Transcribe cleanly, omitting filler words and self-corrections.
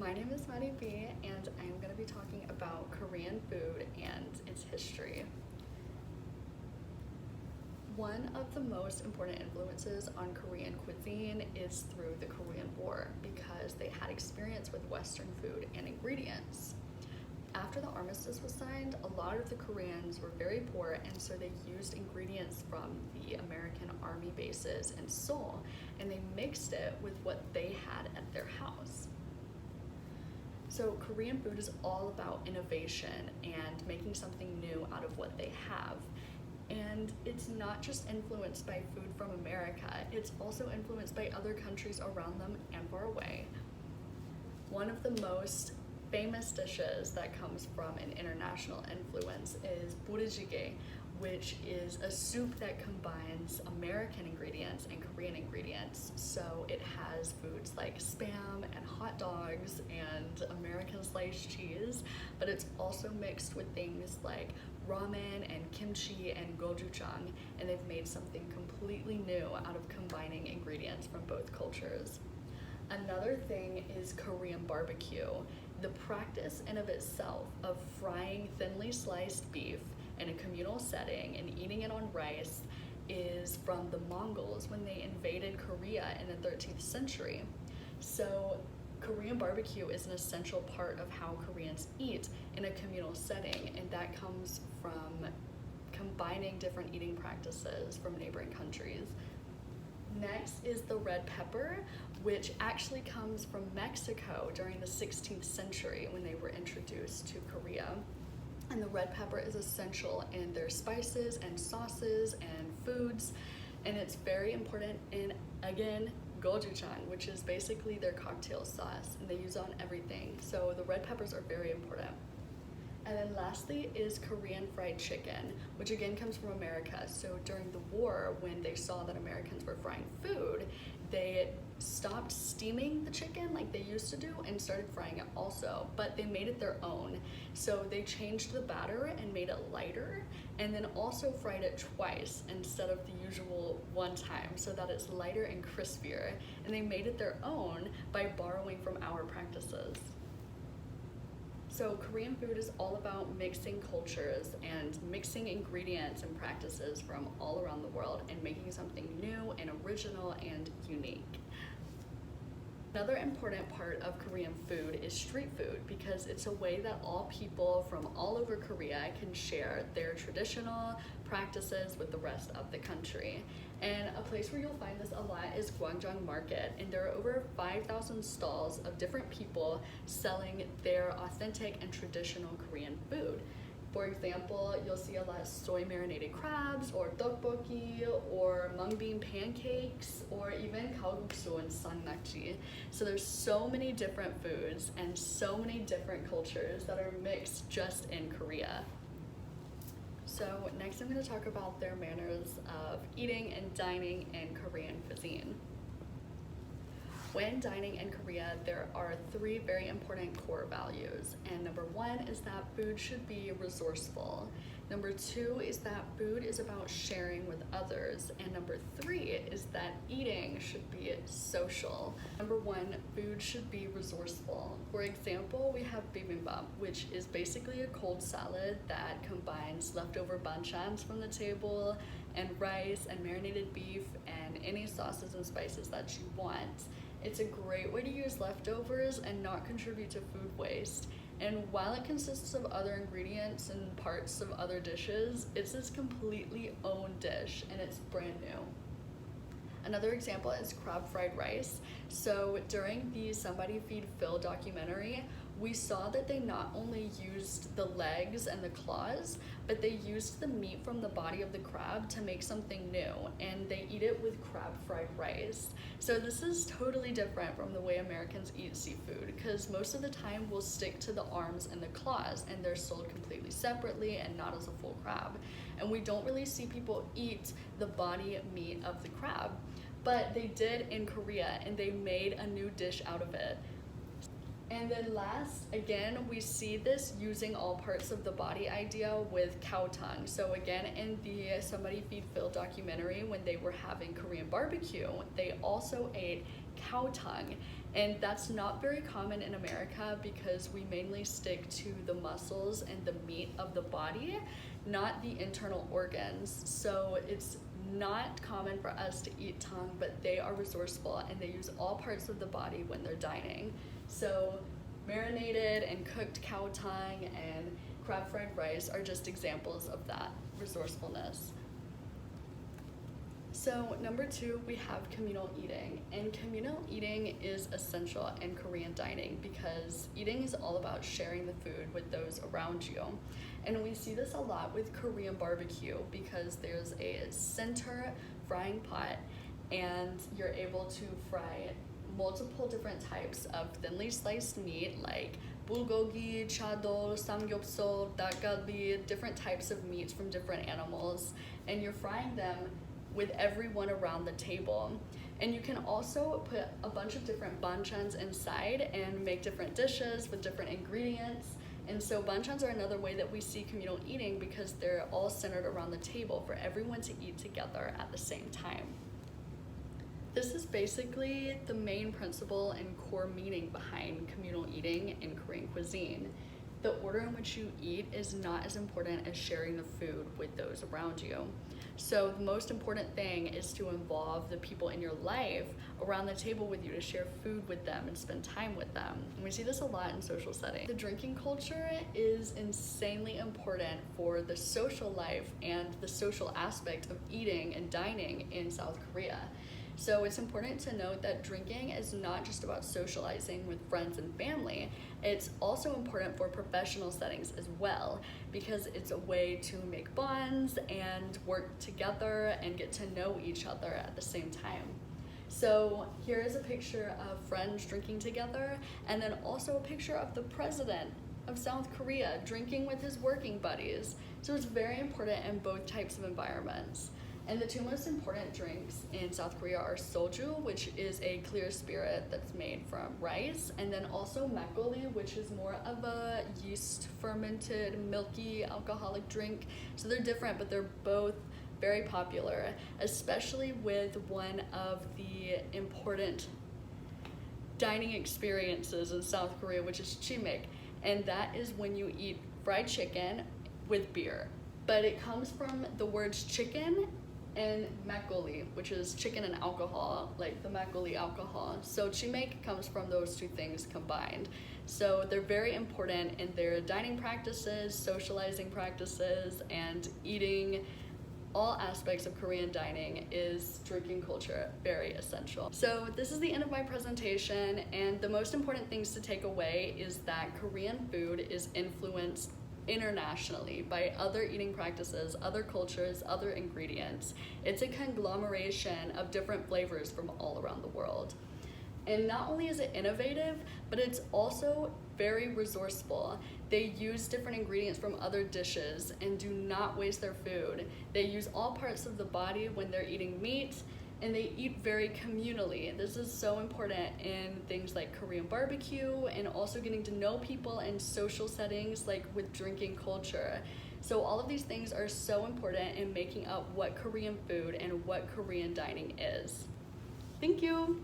My name is Maddie B, and I'm going to be talking about Korean food and its history. One of the most important influences on Korean cuisine is through the Korean War because they had experience with Western food and ingredients. After the armistice was signed, a lot of the Koreans were very poor, and so they used ingredients from the American army bases in Seoul, and they mixed it with what they had at their house. So Korean food is all about innovation and making something new out of what they have. And it's not just influenced by food from America, it's also influenced by other countries around them and far away. One of the most famous dishes that comes from an international influence is budae-jjigae, which is a soup that combines American ingredients and Korean ingredients. So it has foods like Spam and hot dogs and American sliced cheese, but it's also mixed with things like ramen and kimchi and gochujang, and they've made something completely new out of combining ingredients from both cultures. Another thing is Korean barbecue. The practice in of itself of frying thinly sliced beef in a communal setting and eating it on rice is from the Mongols when they invaded Korea in the 13th century. So Korean barbecue is an essential part of how Koreans eat in a communal setting, and that comes from combining different eating practices from neighboring countries. Next is the red pepper, which actually comes from Mexico during the 16th century when they were introduced to Korea. And the red pepper is essential in their spices and sauces and foods, and it's very important in, again, gochujang, which is basically their cocktail sauce, and they use it on everything. So the red peppers are very important. And then lastly is Korean fried chicken, which again comes from America. So during the war, when they saw that Americans were frying food, they stopped steaming the chicken like they used to do and started frying it also, but they made it their own. So they changed the batter and made it lighter, and then also fried it twice instead of the usual one time so that it's lighter and crispier. And they made it their own by borrowing from our practices. So Korean food is all about mixing cultures and mixing ingredients and practices from all around the world and making something new and original and unique. Another important part of Korean food is street food because it's a way that all people from all over Korea can share their traditional practices with the rest of the country. And a place where you'll find this a lot is Gwangjang Market, and there are over 5,000 stalls of different people selling their authentic and traditional Korean food. For example, you'll see a lot of soy marinated crabs, or tteokbokki, or mung bean pancakes, or even kalguksu and sangnakji. So there's so many different foods and so many different cultures that are mixed just in Korea. So next I'm going to talk about their manners of eating and dining in Korean cuisine. When dining in Korea, there are three very important core values. And number one is that food should be resourceful. Number two is that food is about sharing with others. And number three is that eating should be social. Number one, food should be resourceful. For example, we have bibimbap, which is basically a cold salad that combines leftover banchans from the table and rice and marinated beef and any sauces and spices that you want. It's a great way to use leftovers and not contribute to food waste. And while it consists of other ingredients and parts of other dishes, it's its completely own dish and it's brand new. Another example is crab fried rice. So during the Somebody Feed Phil documentary, we saw that they not only used the legs and the claws, but they used the meat from the body of the crab to make something new, and they eat it with crab fried rice. So this is totally different from the way Americans eat seafood, because most of the time we'll stick to the arms and the claws, and they're sold completely separately and not as a full crab. And we don't really see people eat the body meat of the crab, but they did in Korea, and they made a new dish out of it. And then last, again, we see this using all parts of the body idea with cow tongue. So again, in the Somebody Feed Phil documentary, when they were having Korean barbecue, they also ate cow tongue. And that's not very common in America because we mainly stick to the muscles and the meat of the body, not the internal organs. So it's not common for us to eat tongue, but they are resourceful and they use all parts of the body when they're dining. So marinated and cooked cow tongue and crab fried rice are just examples of that resourcefulness. So number 2, we have communal eating. And communal eating is essential in Korean dining because eating is all about sharing the food with those around you. And we see this a lot with Korean barbecue because there's a center frying pot and you're able to fry multiple different types of thinly sliced meat like bulgogi, chadol, samgyeopsal, dakgalbi, different types of meats from different animals, and you're frying them with everyone around the table. And you can also put a bunch of different banchans inside and make different dishes with different ingredients. And so banchans are another way that we see communal eating because they're all centered around the table for everyone to eat together at the same time. This is basically the main principle and core meaning behind communal eating in Korean cuisine. The order in which you eat is not as important as sharing the food with those around you. So the most important thing is to involve the people in your life around the table with you to share food with them and spend time with them. And we see this a lot in social settings. The drinking culture is insanely important for the social life and the social aspect of eating and dining in South Korea. So it's important to note that drinking is not just about socializing with friends and family, it's also important for professional settings as well because it's a way to make bonds and work together and get to know each other at the same time. So here is a picture of friends drinking together and then also a picture of the president of South Korea drinking with his working buddies. So it's very important in both types of environments. And the 2 most important drinks in South Korea are soju, which is a clear spirit that's made from rice, and then also makgeolli, which is more of a yeast fermented, milky, alcoholic drink. So they're different, but they're both very popular, especially with one of the important dining experiences in South Korea, which is chimek, and that is when you eat fried chicken with beer. But it comes from the words chicken and makgeolli, which is chicken and alcohol, like the makgeolli alcohol. So chimek comes from those 2 things combined. So they're very important in their dining practices, socializing practices, and eating. All aspects of Korean dining is drinking culture very essential. So this is the end of my presentation, and the most important things to take away is that Korean food is influenced internationally by other eating practices, other cultures, other ingredients. It's a conglomeration of different flavors from all around the world. And not only is it innovative, but it's also very resourceful. They use different ingredients from other dishes and do not waste their food. They use all parts of the body when they're eating meat, and they eat very communally. This is so important in things like Korean barbecue and also getting to know people in social settings like with drinking culture. So all of these things are so important in making up what Korean food and what Korean dining is. Thank you.